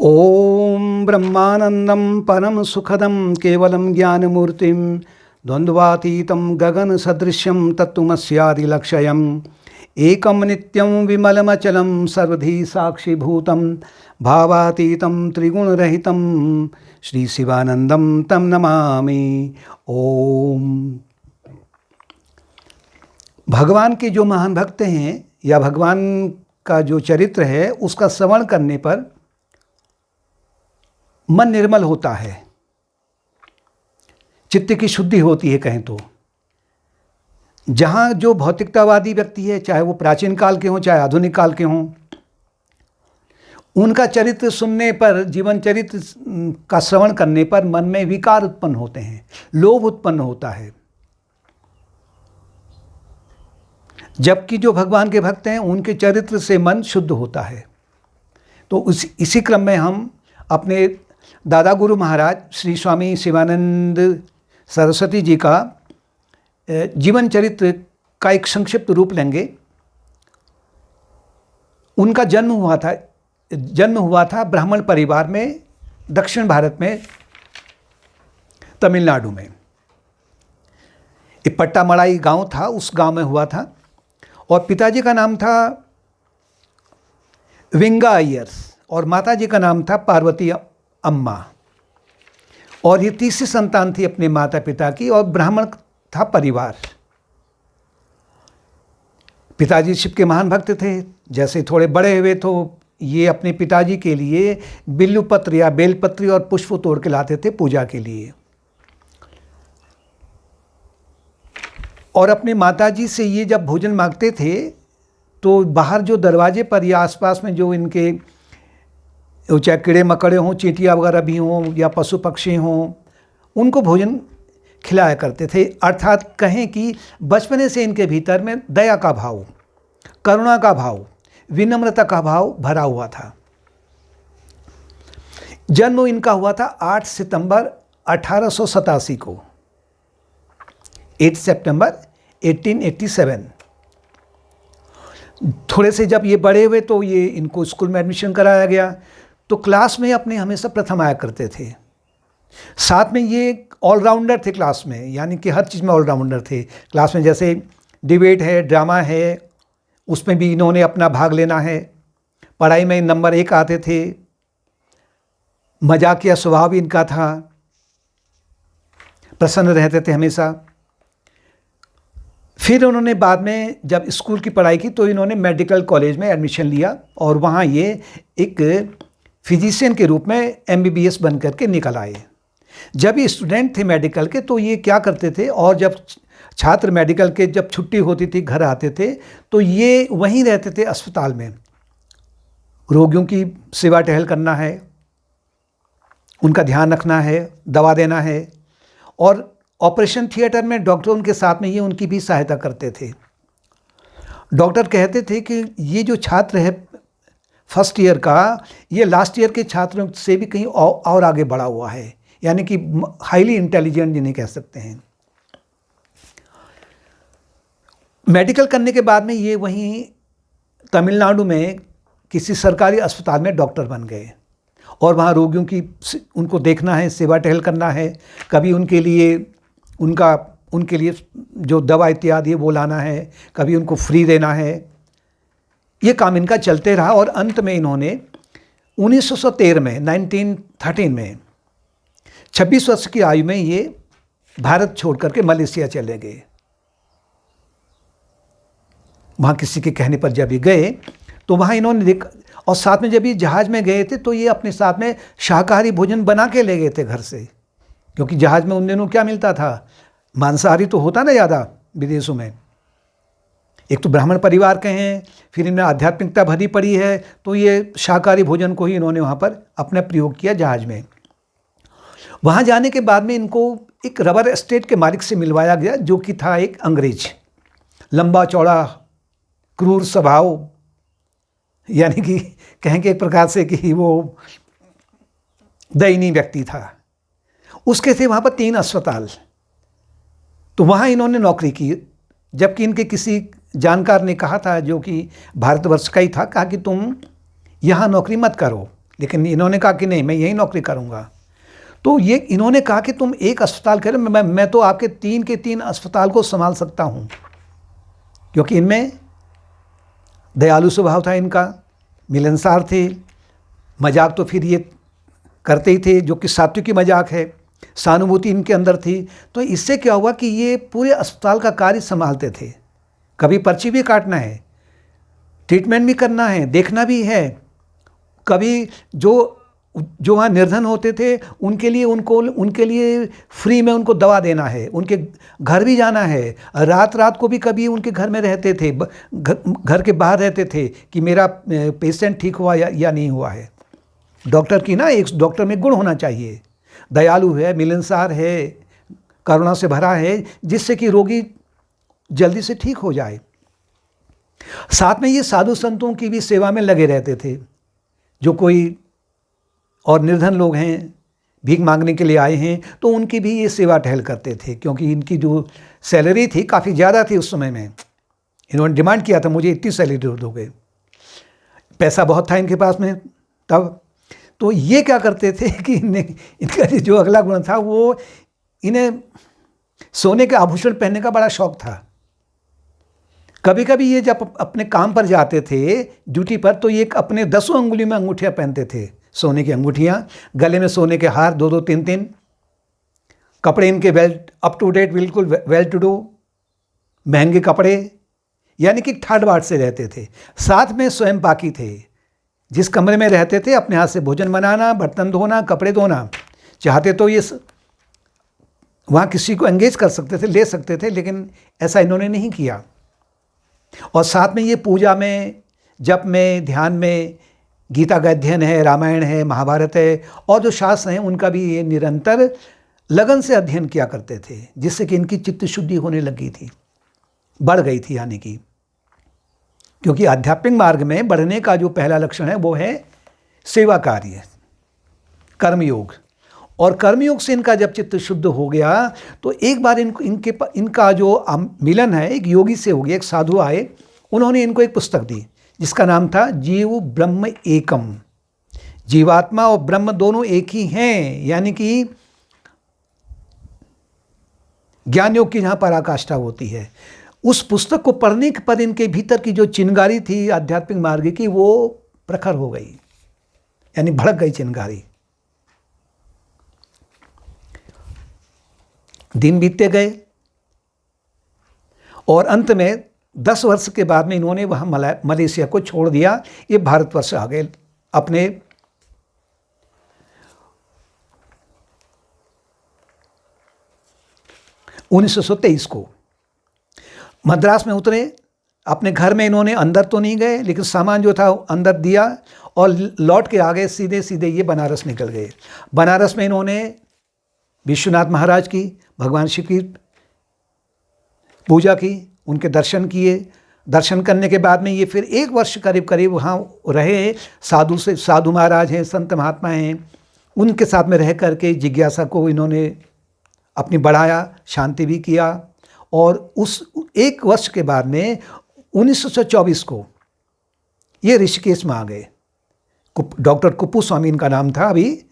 ओम ब्रह्मानंदं परम सुखदं केवलं ज्ञानमूर्तिं द्वन्द्वातीतं गगन सदृश्यं तत्त्वमस्यादिलक्ष्यम् एकं नित्यं विमलमचलं सर्वधी साक्षिभूतं भावातीतं त्रिगुणरहितं श्री शिवानंदं तं नमामि। ओम। भगवान के जो महान भक्त हैं या भगवान का जो चरित्र है उसका श्रवण करने पर मन निर्मल होता है, चित्त की शुद्धि होती है। कहें तो जहाँ जो भौतिकतावादी व्यक्ति है, चाहे वो प्राचीन काल के हों चाहे आधुनिक काल के हों, उनका चरित्र सुनने पर, जीवन चरित्र का श्रवण करने पर मन में विकार उत्पन्न होते हैं, लोभ उत्पन्न होता है। जबकि जो भगवान के भक्त हैं उनके चरित्र से मन शुद्ध होता है। तो इसी क्रम में हम अपने दादा गुरु महाराज श्री स्वामी शिवानंद सरस्वती जी का जीवन चरित्र का एक संक्षिप्त रूप लेंगे। उनका जन्म हुआ था ब्राह्मण परिवार में, दक्षिण भारत में, तमिलनाडु में। एक पट्टामलाई गांव था, उस गांव में हुआ था। और पिताजी का नाम था विंगा अय्यर और माताजी का नाम था पार्वती अम्मा। और ये तीसरी संतान थी अपने माता पिता की, और ब्राह्मण था परिवार। पिताजी शिव के महान भक्त थे। जैसे थोड़े बड़े हुए तो ये अपने पिताजी के लिए बिल्वपत्र या बेलपत्री और पुष्प तोड़ के लाते थे पूजा के लिए। और अपने माताजी से ये जब भोजन मांगते थे तो बाहर जो दरवाजे पर या आसपास में जो इनके, चाहे कीड़े मकड़े हों, चींटियाँ वगैरह भी हों या पशु पक्षी हों, उनको भोजन खिलाया करते थे। अर्थात कहें कि बचपने से इनके भीतर में दया का भाव, करुणा का भाव, विनम्रता का भाव भरा हुआ था। जन्म इनका हुआ था 8 सितंबर 1887 को, 8 सितंबर 1887। थोड़े से जब ये बड़े हुए तो ये इनको स्कूल में एडमिशन कराया गया। तो क्लास में अपने हमेशा प्रथम आया करते थे। साथ में ये ऑलराउंडर थे क्लास में, यानी कि हर चीज़ में ऑलराउंडर थे। क्लास में जैसे डिबेट है, ड्रामा है, उसमें भी इन्होंने अपना भाग लेना है। पढ़ाई में नंबर 1 आते थे। मजाकिया स्वभाव इनका था, प्रसन्न रहते थे हमेशा। फिर उन्होंने बाद में जब स्कूल की पढ़ाई की तो इन्होंने मेडिकल कॉलेज में एडमिशन लिया और वहाँ ये एक फिजिशियन के रूप में MBBS बन करके निकल आए। जब ये स्टूडेंट थे मेडिकल के तो ये क्या करते थे, और जब छात्र मेडिकल के जब छुट्टी होती थी घर आते थे तो ये वहीं रहते थे अस्पताल में। रोगियों की सेवा टहल करना है, उनका ध्यान रखना है, दवा देना है, और ऑपरेशन थिएटर में डॉक्टर उनके साथ में ये उनकी भी सहायता करते थे। डॉक्टर कहते थे कि ये जो छात्र है फर्स्ट ईयर का, ये लास्ट ईयर के छात्रों से भी कहीं और आगे बढ़ा हुआ है, यानी कि हाईली इंटेलिजेंट जिन्हें कह सकते हैं। मेडिकल करने के बाद में ये वहीं तमिलनाडु में किसी सरकारी अस्पताल में डॉक्टर बन गए और वहाँ रोगियों की उनको देखना है, सेवा टहल करना है। कभी उनके लिए जो दवा इत्यादि है वो लाना है, कभी उनको फ्री देना है। ये काम इनका चलते रहा और अंत में इन्होंने 1913 में 1913 में 26 वर्ष की आयु में ये भारत छोड़ करके मलेशिया चले गए। वहाँ किसी के कहने पर जब ये गए तो वहाँ इन्होंने देखा, और साथ में जब ये जहाज़ में गए थे तो ये अपने साथ में शाकाहारी भोजन बना के ले गए थे घर से, क्योंकि जहाज़ में उन दिनों क्या मिलता था, मांसाहारी तो होता ना ज़्यादा विदेशों में। एक तो ब्राह्मण परिवार के हैं, फिर इनमें आध्यात्मिकता भरी पड़ी है, तो ये शाकाहारी भोजन को ही इन्होंने वहाँ पर अपना प्रयोग किया जहाज़ में। वहाँ जाने के बाद में इनको एक रबर एस्टेट के मालिक से मिलवाया गया, जो कि था एक अंग्रेज, लंबा चौड़ा, क्रूर स्वभाव, यानी कि कहेंगे एक प्रकार से कि वो दयनीय व्यक्ति था। उसके थे वहाँ पर 3 अस्पताल। तो वहाँ इन्होंने नौकरी की, जबकि इनके किसी जानकार ने कहा था, जो कि भारतवर्ष का ही था, कहा कि तुम यहाँ नौकरी मत करो, लेकिन इन्होंने कहा कि नहीं, मैं यही नौकरी करूँगा। तो ये इन्होंने कहा कि तुम एक अस्पताल करो, मैं तो आपके 3 के 3 अस्पताल को संभाल सकता हूँ, क्योंकि इनमें दयालु स्वभाव था इनका, मिलनसार थे, मजाक तो फिर ये करते ही थे, जो कि सात्विकी मजाक है, सहानुभूति इनके अंदर थी। तो इससे क्या हुआ कि ये पूरे अस्पताल का कार्य संभालते थे। कभी पर्ची भी काटना है, ट्रीटमेंट भी करना है, देखना भी है, कभी जो वहाँ निर्धन होते थे उनके लिए फ्री में उनको दवा देना है, उनके घर भी जाना है, रात रात को भी कभी उनके घर में रहते थे, घर के बाहर रहते थे कि मेरा पेशेंट ठीक हुआ या नहीं हुआ है। डॉक्टर की ना, एक डॉक्टर में गुण होना चाहिए, दयालु है, मिलनसार है, करुणा से भरा है, जिससे कि रोगी जल्दी से ठीक हो जाए। साथ में ये साधु संतों की भी सेवा में लगे रहते थे, जो कोई और निर्धन लोग हैं, भीख मांगने के लिए आए हैं, तो उनकी भी ये सेवा टहल करते थे, क्योंकि इनकी जो सैलरी थी काफ़ी ज़्यादा थी उस समय में। इन्होंने डिमांड किया था, मुझे इतनी सैलरी दोगे, पैसा बहुत था इनके पास में तब। तो ये क्या करते थे कि इनका जो अगला गुण था, वो इन्हें सोने के आभूषण पहनने का बड़ा शौक था। कभी कभी ये जब अपने काम पर जाते थे ड्यूटी पर, तो ये अपने 10 अंगुली में अंगूठियाँ पहनते थे, सोने की अंगूठियाँ, गले में सोने के हार 2-2, 3-3, कपड़े इनके वेल अप टू डेट, बिल्कुल वेल टू डू, महंगे कपड़े, यानी कि ठाट बाट से रहते थे। साथ में स्वयं पाकी थे, जिस कमरे में रहते थे अपने हाथ से भोजन बनाना, बर्तन धोना, कपड़े धोना। चाहते तो ये वहाँ किसी को एंगेज कर सकते थे, ले सकते थे, लेकिन ऐसा इन्होंने नहीं किया। और साथ में ये पूजा में, जप में, ध्यान में, गीता का अध्ययन है, रामायण है, महाभारत है, और जो शास्त्र हैं उनका भी ये निरंतर लगन से अध्ययन किया करते थे, जिससे कि इनकी चित्त शुद्धि होने लगी थी, बढ़ गई थी। यानी कि क्योंकि आध्यात्मिक मार्ग में बढ़ने का जो पहला लक्षण है वो है सेवा कार्य, कर्मयोग। और कर्मयोग से इनका जब चित्त शुद्ध हो गया, तो एक बार इनका जो मिलन है एक योगी से हो गया। एक साधु आए, उन्होंने इनको एक पुस्तक दी जिसका नाम था जीव ब्रह्म एकम। जीवात्मा और ब्रह्म दोनों एक ही हैं, यानी कि ज्ञान योग की जहाँ पराकाष्ठा होती है। उस पुस्तक को पढ़ने के बाद इनके भीतर की जो चिंगारी थी आध्यात्मिक मार्ग की, वो प्रखर हो गई, यानी भड़क गई चिंगारी। दिन बीतते गए और अंत में 10 वर्ष के बाद में इन्होंने वहाँ मलेशिया को छोड़ दिया। ये भारतवर्ष आ गए अपने 1923 को। मद्रास में उतरे, अपने घर में इन्होंने अंदर तो नहीं गए, लेकिन सामान जो था अंदर दिया और लौट के आ गए। सीधे सीधे ये बनारस निकल गए। बनारस में इन्होंने विश्वनाथ महाराज की, भगवान शिव की पूजा की, उनके दर्शन किए। दर्शन करने के बाद में ये फिर 1 वर्ष करीब वहाँ रहे। साधु महाराज हैं, संत महात्मा हैं, उनके साथ में रह करके जिज्ञासा को इन्होंने अपनी बढ़ाया, शांति भी किया। और उस 1 वर्ष के बाद में 1924 को ये ऋषिकेश में आ गए। डॉक्टर कुप्पू स्वामी इनका नाम था अभी।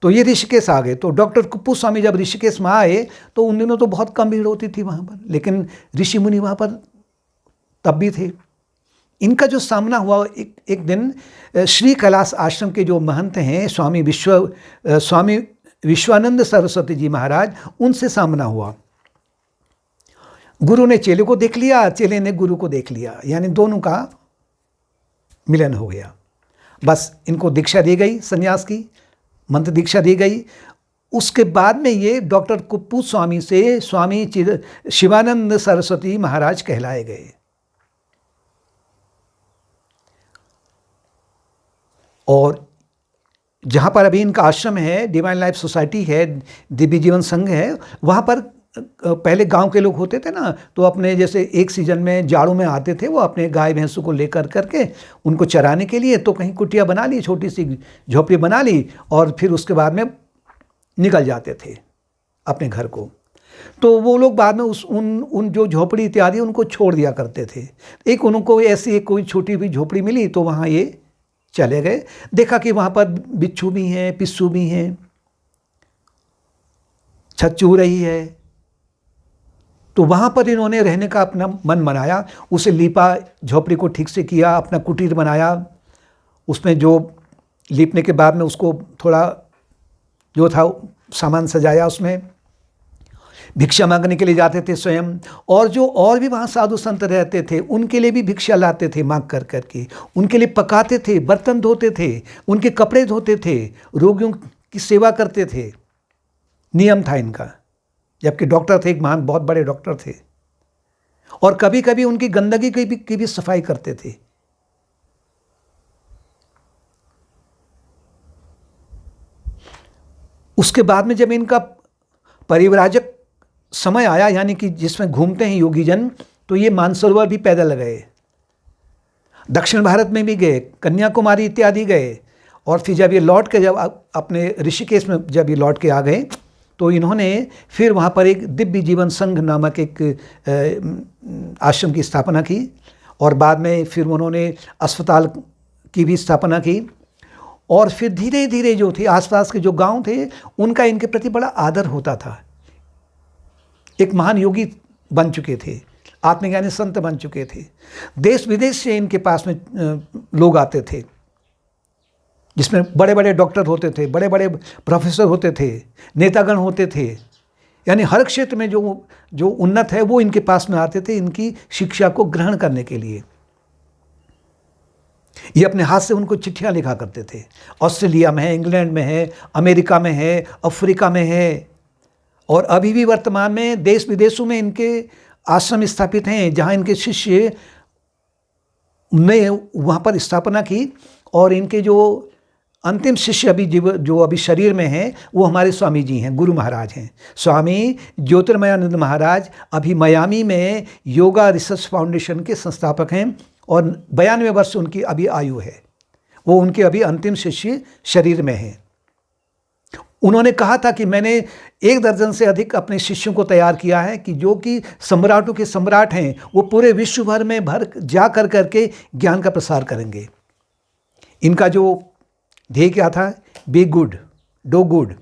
तो ये ऋषिकेश आ गए। तो डॉक्टर कुप्पू स्वामी जब ऋषिकेश में आए तो उन दिनों तो बहुत कम भीड़ होती थी वहाँ पर, लेकिन ऋषि मुनि वहाँ पर तब भी थे। इनका जो सामना हुआ एक दिन, श्री कैलाश आश्रम के जो महंत हैं स्वामी विश्वानंद सरस्वती जी महाराज, उनसे सामना हुआ। गुरु ने चेले को देख लिया, चेले ने गुरु को देख लिया, यानी दोनों का मिलन हो गया। बस इनको दीक्षा दी गई, संन्यास की मंत्र दीक्षा दी गई। उसके बाद में ये डॉक्टर कुप्पू स्वामी से स्वामी शिवानंद सरस्वती महाराज कहलाए गए। और जहाँ पर अभी इनका आश्रम है, डिवाइन लाइफ सोसाइटी है, दिव्य जीवन संघ है, वहाँ पर पहले गांव के लोग होते थे ना, तो अपने जैसे एक सीजन में जाड़ों में आते थे, वो अपने गाय भैंसों को लेकर करके उनको चराने के लिए, तो कहीं कुटिया बना ली, छोटी सी झोपड़ी बना ली, और फिर उसके बाद में निकल जाते थे अपने घर को। तो वो लोग बाद में उन जो झोपड़ी इत्यादि उनको छोड़ दिया करते थे। एक उनको ऐसी एक कोई छोटी भी झोपड़ी मिली तो वहाँ ये चले गए, देखा कि वहाँ पर बिच्छू भी हैं, पिस्सू भी हैं, छत चू रही है। तो वहाँ पर इन्होंने रहने का अपना मन बनाया, उसे लीपा, झोपड़ी को ठीक से किया, अपना कुटीर बनाया। उसमें जो लीपने के बाद में उसको थोड़ा जो था सामान सजाया, उसमें भिक्षा मांगने के लिए जाते थे स्वयं, और जो और भी वहाँ साधु संत रहते थे उनके लिए भी भिक्षा लाते थे मांग कर करके, उनके लिए पकाते थे, बर्तन धोते थे, उनके कपड़े धोते थे, रोगियों की सेवा करते थे। नियम था इनका, जबकि डॉक्टर थे, एक महान बहुत बड़े डॉक्टर थे, और कभी कभी उनकी गंदगी की भी सफाई करते थे। उसके बाद में जब इनका परिव्राजक समय आया, यानी कि जिसमें घूमते हैं योगी जन, तो ये मानसरोवर भी पैदल गए, दक्षिण भारत में भी गए, कन्याकुमारी इत्यादि गए। और फिर जब ये लौट के जब अपने ऋषिकेश में जब ये लौट के आ गए, तो इन्होंने फिर वहाँ पर एक दिव्य जीवन संघ नामक एक आश्रम की स्थापना की, और बाद में फिर उन्होंने अस्पताल की भी स्थापना की। और फिर धीरे धीरे जो थे आसपास के जो गांव थे उनका इनके प्रति बड़ा आदर होता था। एक महान योगी बन चुके थे, आत्मज्ञानी संत बन चुके थे, देश विदेश से इनके पास में लोग आते थे, जिसमें बड़े बड़े डॉक्टर होते थे, बड़े बड़े प्रोफेसर होते थे, नेतागण होते थे, यानी हर क्षेत्र में जो उन्नत है वो इनके पास में आते थे इनकी शिक्षा को ग्रहण करने के लिए। ये अपने हाथ से उनको चिट्ठियां लिखा करते थे। ऑस्ट्रेलिया में है, इंग्लैंड में है, अमेरिका में है, अफ्रीका में है, और अभी भी वर्तमान में देश विदेशों में इनके आश्रम स्थापित हैं, जहां इनके शिष्य ने वहां पर स्थापना की। और इनके जो अंतिम शिष्य अभी जो अभी शरीर में हैं वो हमारे स्वामी जी हैं, गुरु महाराज हैं। स्वामी ज्योतिर्मयानंद महाराज अभी मियामी में योगा रिसर्च फाउंडेशन के संस्थापक हैं, और 92 वर्ष उनकी अभी आयु है। वो उनके अभी अंतिम शिष्य शरीर में हैं। उन्होंने कहा था कि मैंने 1 दर्जन से अधिक अपने शिष्यों को तैयार किया है, कि जो कि सम्राटों के सम्राट हैं, वो पूरे विश्व भर में जा कर करके ज्ञान का प्रसार करेंगे। इनका जो ध्येय क्या था? Be good, do good,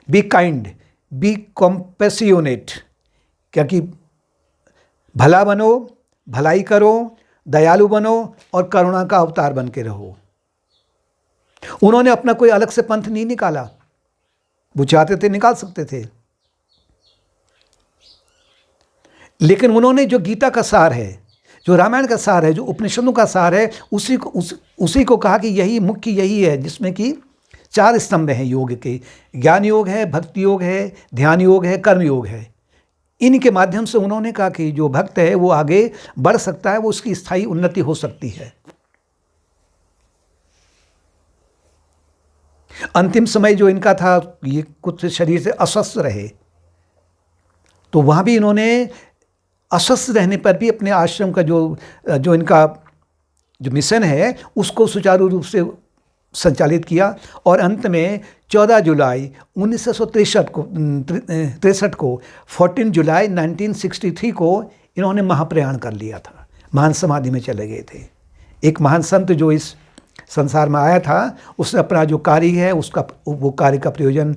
be kind, be compassionate, क्योंकि भला बनो, भलाई करो, दयालु बनो और करुणा का अवतार बन के रहो। उन्होंने अपना कोई अलग से पंथ नहीं निकाला, वो चाहते थे निकाल सकते थे, लेकिन उन्होंने जो गीता का सार है, जो रामायण का सार है, जो उपनिषदों का सार है, उसी को कहा कि यही मुख्य यही है, जिसमें कि 4 स्तंभ हैं योग के। ज्ञान योग है, भक्ति योग है, ध्यान योग है, कर्म योग है। इनके माध्यम से उन्होंने कहा कि जो भक्त है वो आगे बढ़ सकता है, वो उसकी स्थायी उन्नति हो सकती है। अंतिम समय जो इनका था, ये कुछ शरीर से अस्वस्थ रहे, तो वहाँ भी इन्होंने अस्वस्थ रहने पर भी अपने आश्रम का जो इनका जो मिशन है उसको सुचारू रूप से संचालित किया। और अंत में 14 जुलाई 1963 को 14 जुलाई 1963 को इन्होंने महाप्रयाण कर लिया था, महान समाधि में चले गए थे। एक महान संत जो इस संसार में आया था, उसने अपना जो कार्य है उसका वो कार्य का प्रयोजन